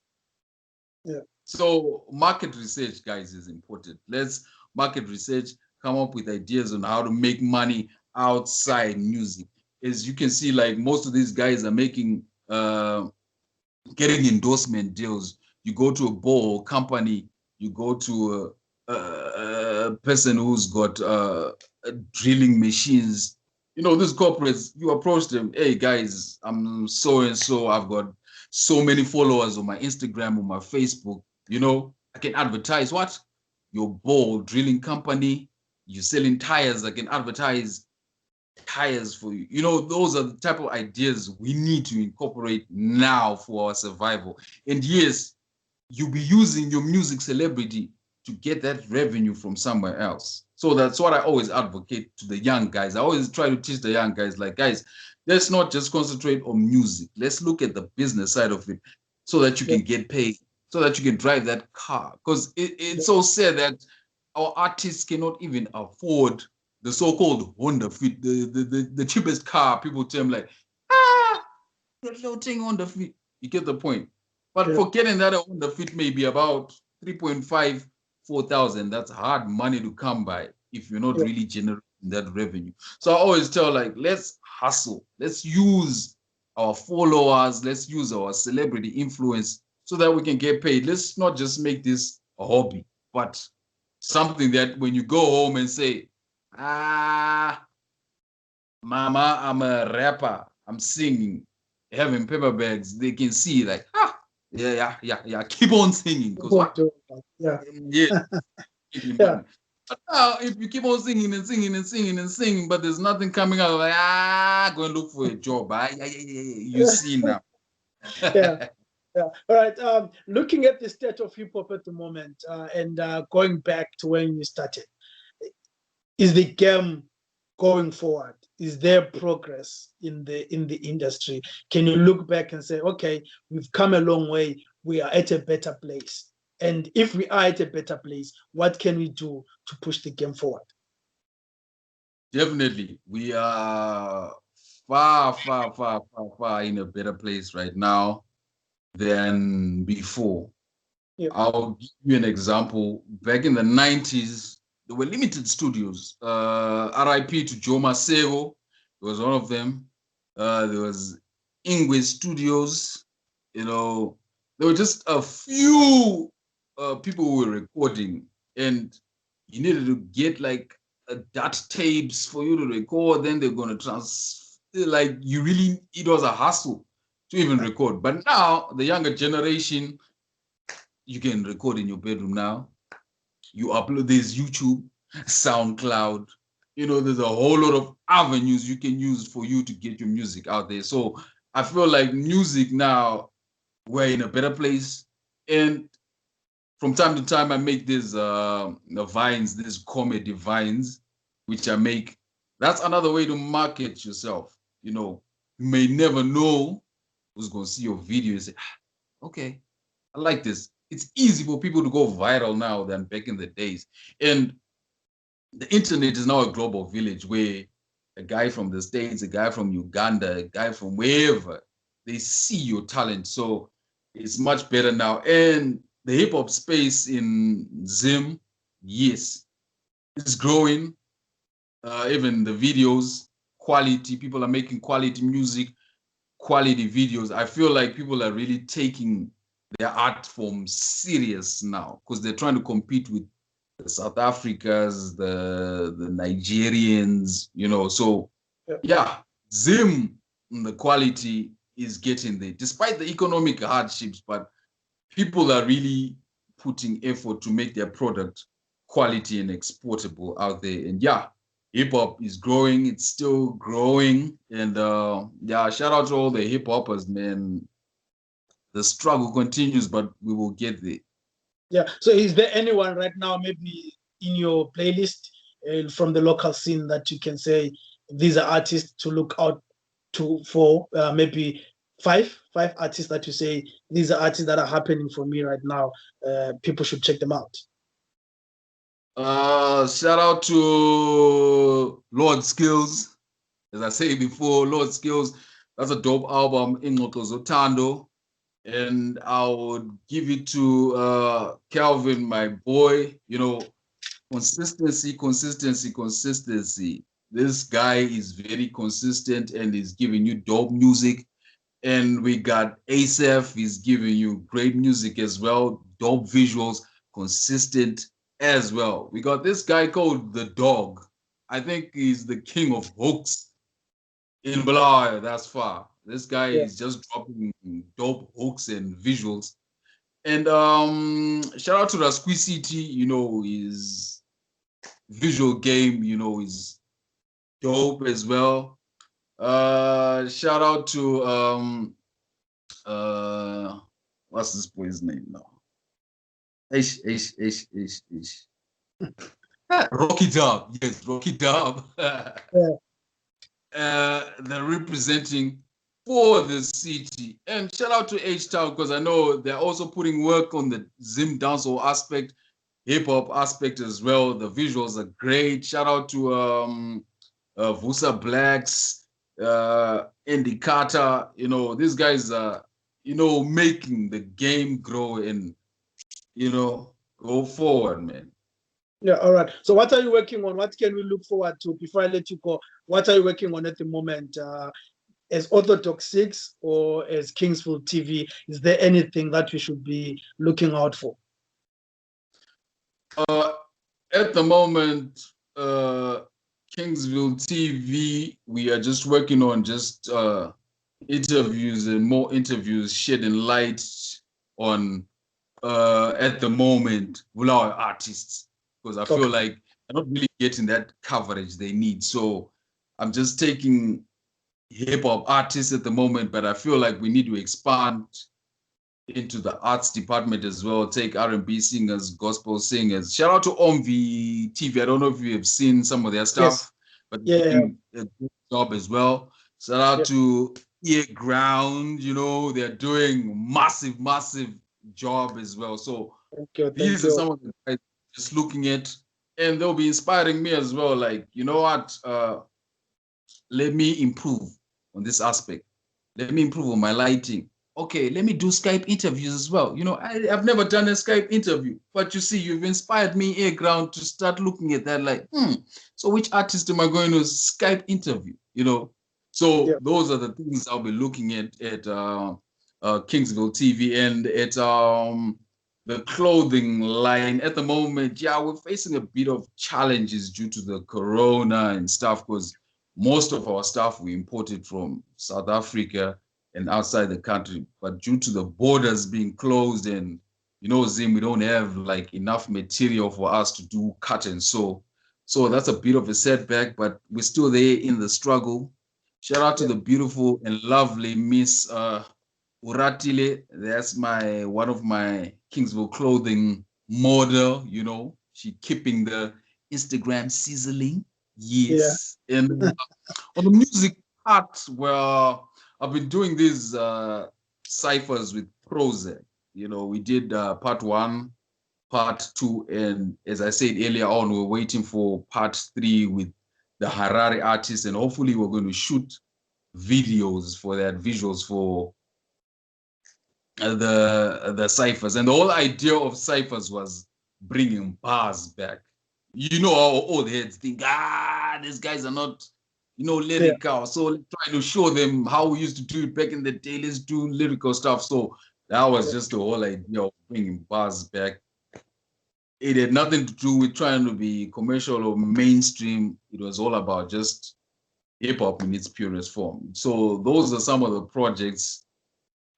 Yeah. So market research, guys, is important. Let's market research, come up with ideas on how to make money outside music. As you can see, like most of these guys are making getting endorsement deals. You go to a ball company, you go to a person who's got drilling machines. These corporates, you approach them, hey guys, I'm so and so, I've got so many followers on my Instagram, on my Facebook. I can advertise what? Your ball drilling company, you're selling tires, I can advertise tires for you. Those are the type of ideas we need to incorporate now for our survival. And yes, you'll be using your music celebrity to get that revenue from somewhere else. So that's what I always advocate to the young guys. I always try to teach the young guys, like, guys, let's not just concentrate on music. Let's look at the business side of it so that you Yeah. can get paid, so that you can drive that car. Because it's so sad that our artists cannot even afford the so-called Honda Fit, the cheapest car. People tell them like, that little thing Honda Fit. You get the point. But Yeah. for getting that Honda Fit may be about 3.5, 4,000. That's hard money to come by if you're not Yeah. really generating that revenue. So I always tell, like, let's hustle. Let's use our followers. Let's use our celebrity influence so that we can get paid. Let's not just make this a hobby, but something that when you go home and say, mama, I'm a rapper, I'm singing, having paper bags, they can see like, yeah, keep on singing. Because People what? do that. Yeah. Yeah, making Yeah. money. But now, if you keep on singing and singing and singing and singing, but there's nothing coming out, like, go and look for a job. Yeah, you see now. Yeah. Yeah. All right. Looking at the state of hip hop at the moment, and going back to when you started, is the game going forward? Is there progress in the industry? Can you look back and say, okay, we've come a long way. We are at a better place. And if we are at a better place, what can we do to push the game forward? Definitely. We are far, far, far, far, far in a better place right now than before. Yeah. I'll give you an example. Back in the 90s, there were limited studios. RIP to Joe Masego, he was one of them. There was Ingwe Studios. There were just a few people who were recording, and you needed to get like DAT tapes for you to record. Then they're going to like you really, it was a hustle to even record. But now, the younger generation, you can record in your bedroom now. You upload this YouTube, SoundCloud. There's a whole lot of avenues you can use for you to get your music out there. So I feel like music now, we're in a better place. And from time to time, I make these vines, these comedy vines, which I make. That's another way to market yourself. You may never know who's going to see your video and say, okay, I like this. It's easy for people to go viral now than back in the days. And the internet is now a global village where a guy from the States, a guy from Uganda, a guy from wherever, they see your talent. So it's much better now. And the hip hop space in Zim, yes, it's growing. Even the videos, quality, people are making quality music, quality videos. I feel like people are really taking their art form serious now because they're trying to compete with the South Africans, the Nigerians, So Yeah. yeah, Zim, the quality is getting there, despite the economic hardships, but people are really putting effort to make their product quality and exportable out there. And yeah, hip hop is growing, it's still growing. And yeah, shout out to all the hip hoppers, man. The struggle continues, but we will get there. Yeah. So is there anyone right now, maybe in your playlist from the local scene that you can say these are artists to look out to for maybe five artists that you say these are artists that are happening for me right now. People should check them out. Shout out to Lord Skills. As I said before, Lord Skills, that's a dope album, Ingxoxo Zothando. And I would give it to Calvin, my boy. You know, consistency, consistency, consistency. This guy is very consistent and is giving you dope music. And we got Asaph, he's giving you great music as well, dope visuals, consistent as well. We got this guy called The Dog. I think he's the king of hooks in Bulawayo, that's far. This guy Yeah. is just dropping dope hooks and visuals. And shout out to Rasqui City, you know, his visual game, you know, is dope as well. Shout out to uh what's this boy's name now? Ish. Rocky Dub, yes, Rocky Dub. Yeah. They're representing for the city. And shout out to H-Town because I know they're also putting work on the Zim dancehall aspect, hip hop aspect as well. The visuals are great. Shout out to Vusa Blacks, Andy Carter. You know, these guys are, you know, making the game grow and, you know, go forward, man. Yeah, all right. So what are you working on? What can we look forward to before I let you go? What are you working on at the moment? As Othordox 6 or as Kingville TV? Is there anything that we should be looking out for? At the moment, Kingville TV, we are just working on just interviews and more interviews, shedding light on at the moment our artists because I feel like they're not really getting that coverage they need. So I'm just taking hip hop artists at the moment, but I feel like we need to expand into the arts department as well. Take R&B singers, gospel singers. Shout out to Omvi TV. I don't know if you have seen some of their stuff, Yes. but Yeah. doing a good job as well. Shout out Yeah. to earGROUND. You know, they're doing massive job as well. So Thank you. these are some of the guys just looking at, and they'll be inspiring me as well. Like, you know what? Let me improve on this aspect. Let me improve on my lighting. Okay, let me do Skype interviews as well. You know, I've never done a Skype interview, but you see, you've inspired me, earGROUND, to start looking at that like, so which artist am I going to Skype interview? You know, so those are the things I'll be looking at Kingville TV and at the clothing line. At the moment, yeah, we're facing a bit of challenges due to the corona and stuff because most of our stuff we imported from South Africa and outside the country, but due to the borders being closed and, you know, Zim, we don't have like enough material for us to do cut and sew. So that's a bit of a setback, but we're still there in the struggle. Shout out to the beautiful and lovely Miss Uratile. That's one of my Kingville clothing model, you know, she keeping the Instagram sizzling. Yes. Yeah. And on the music part, well, I've been doing these ciphers with Prozac. You know, we did part 1, part 2, and as I said earlier on, we're waiting for part 3 with the Harare artists, and hopefully we're going to shoot videos for that, visuals for the ciphers. And the whole idea of ciphers was bringing bars back. You know how old heads think, these guys are not, you know, lyrical. Yeah. So trying to show them how we used to do it back in the day. Let's do lyrical stuff. So that was just the whole idea of bringing bars back. It had nothing to do with trying to be commercial or mainstream. It was all about just hip hop in its purest form. So those are some of the projects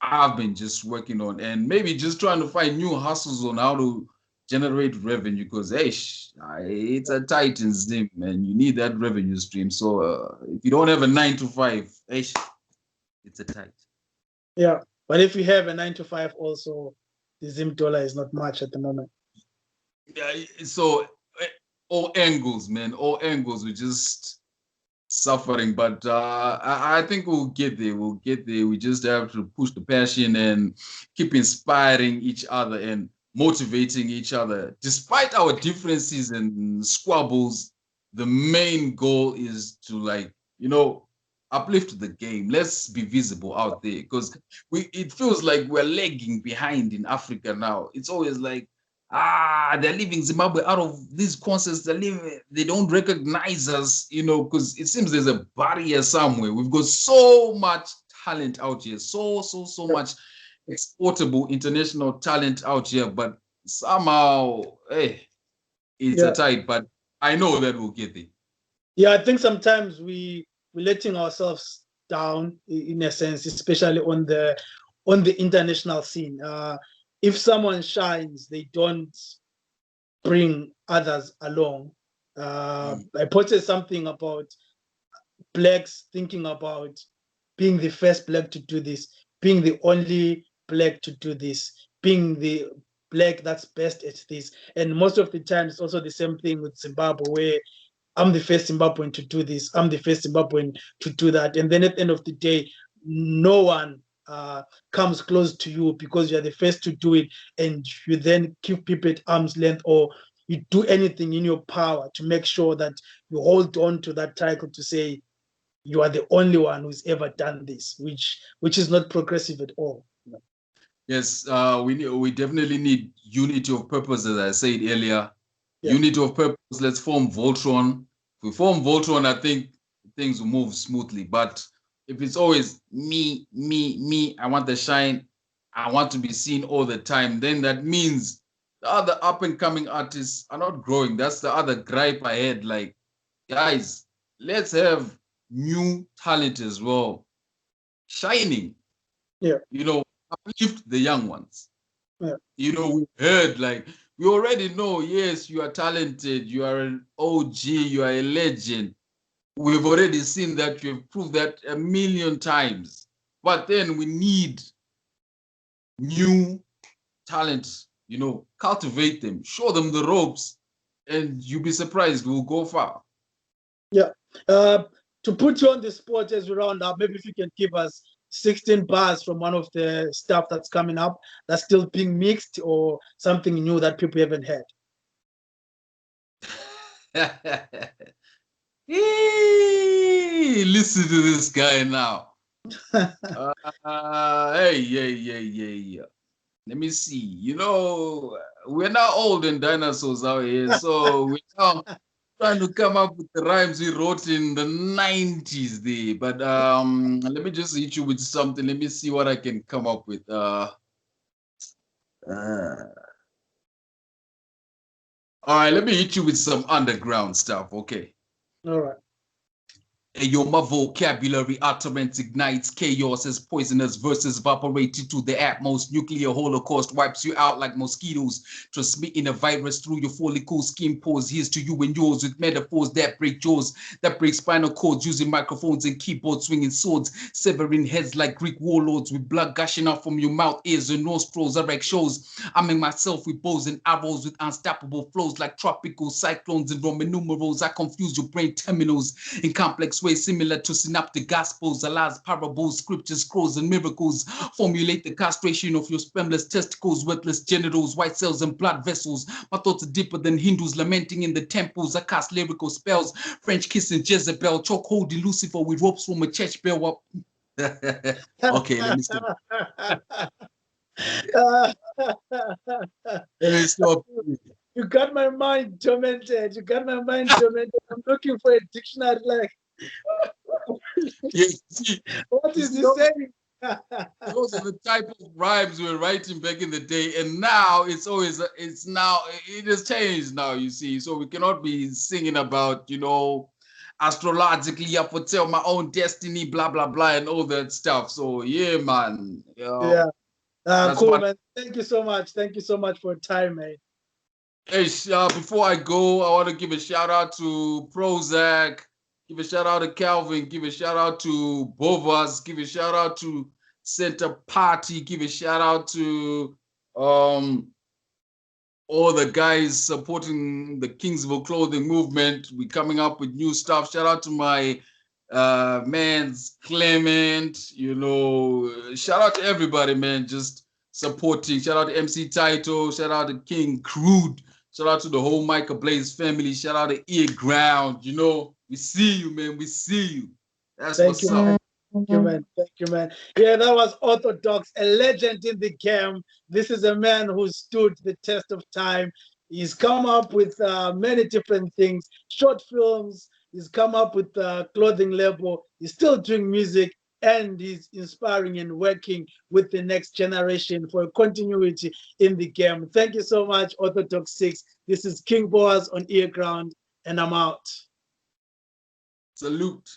I've been just working on, and maybe just trying to find new hustles on how to generate revenue, because it's a tight Zim, man. You need that revenue stream. So if you don't have a 9 to 5, it's a tight. Yeah, but if you have a 9 to 5 also, the Zim dollar is not much at the moment. Yeah, so all angles, man, all angles. We just suffering, but I think we'll get there. We just have to push the passion and keep inspiring each other. And motivating each other. Despite our differences and squabbles, the main goal is to, like, uplift the game. Let's be visible out there, because it feels like we're lagging behind in Africa now. It's always like, they're leaving Zimbabwe out of these concerts. They don't recognize us, because it seems there's a barrier somewhere. We've got so much talent out here, so much exportable international talent out here, but somehow, hey, it's a tight. But I know that we'll get there. Yeah, I think sometimes we're letting ourselves down in a sense, especially on the international scene. If someone shines, they don't bring others along. I posted something about blacks thinking about being the first black to do this, being the only black to do this, being the black that's best at this. And most of the time, it's also the same thing with Zimbabwe, where I'm the first Zimbabwean to do this, I'm the first Zimbabwean to do that. And then at the end of the day, no one comes close to you because you're the first to do it, and you then keep people at arm's length, or you do anything in your power to make sure that you hold on to that title to say you are the only one who's ever done this, which is not progressive at all. Yes, we definitely need unity of purpose, as I said earlier. Unity of purpose. Let's form Voltron. If we form Voltron, I think things will move smoothly. But if it's always me, I want the shine, I want to be seen all the time, then that means the other up and coming artists are not growing. That's the other gripe I had. Like, guys, let's have new talent as well, shining. Yeah. Uplift the young ones. Yeah. We heard, like, we already know, yes, you are talented, you are an OG, you are a legend. We've already seen that, you've proved that a million times. But then we need new talent, cultivate them, show them the ropes, and you'll be surprised, we'll go far. Yeah. To put you on the spot as we round up, maybe if you can give us 16 bars from one of the stuff that's coming up that's still being mixed, or something new that people haven't heard. Listen to this guy now. Hey. Let me see. We're not old and dinosaurs out here, so we're now trying to come up with the rhymes we wrote in the 90s there. But let me just hit you with something. Let me see what I can come up with. All right, let me hit you with some underground stuff, okay? All right. Yo, my vocabulary utterance ignites chaos as poisonous verses evaporated to the utmost. Nuclear holocaust wipes you out like mosquitoes, transmitting a virus through your follicles. Skin pores. Here's to you and yours with metaphors that break jaws, that break spinal cords, using microphones and keyboards, swinging swords, severing heads like Greek warlords, with blood gushing out from your mouth, ears, and nostrils. I wreck shows, arming myself with bows and arrows, with unstoppable flows like tropical cyclones and Roman numerals. I confuse your brain terminals in complex ways similar to synoptic gospels, Allah's parables, scriptures, scrolls, and miracles. Formulate the castration of your spermless testicles, worthless genitals, white cells, and blood vessels. My thoughts are deeper than Hindus lamenting in the temples. I cast lyrical spells, French kissing Jezebel, choke holding Lucifer with ropes from a church bell. Okay, let me stop. Let me stop. You got my mind tormented. I'm looking for a dictionary, like, yes, what is he saying? Those are the type of rhymes we were writing back in the day, and now it has changed now, you see. So we cannot be singing about, astrologically I foretell my own destiny, blah blah blah, and all that stuff. So yeah, man. Yeah. Cool, man. Thank you so much. Thank you so much for your time, man. Hey, before I go, I want to give a shout out to Prozac, give a shout out to Calvin, give a shout out to Boaz, give a shout out to Center Party, give a shout out to all the guys supporting the Kingville clothing movement. We're coming up with new stuff. Shout out to my man's Clement, shout out to everybody, man. Just supporting. Shout out to MC Title. Shout out to King Crude. Shout out to the whole Michael Blaze family. Shout out to earGROUND. You know, we see you, man. We see you. That's Thank what's you, up. man. Thank you, man. Thank you, man. Yeah, that was Othordox, a legend in the game. This is a man who stood the test of time. He's come up with many different things, short films. He's come up with a clothing label. He's still doing music, and he's inspiring and working with the next generation for continuity in the game. Thank you so much, Othordox 6. This is King Boaz on earGROUND, and I'm out. Salute.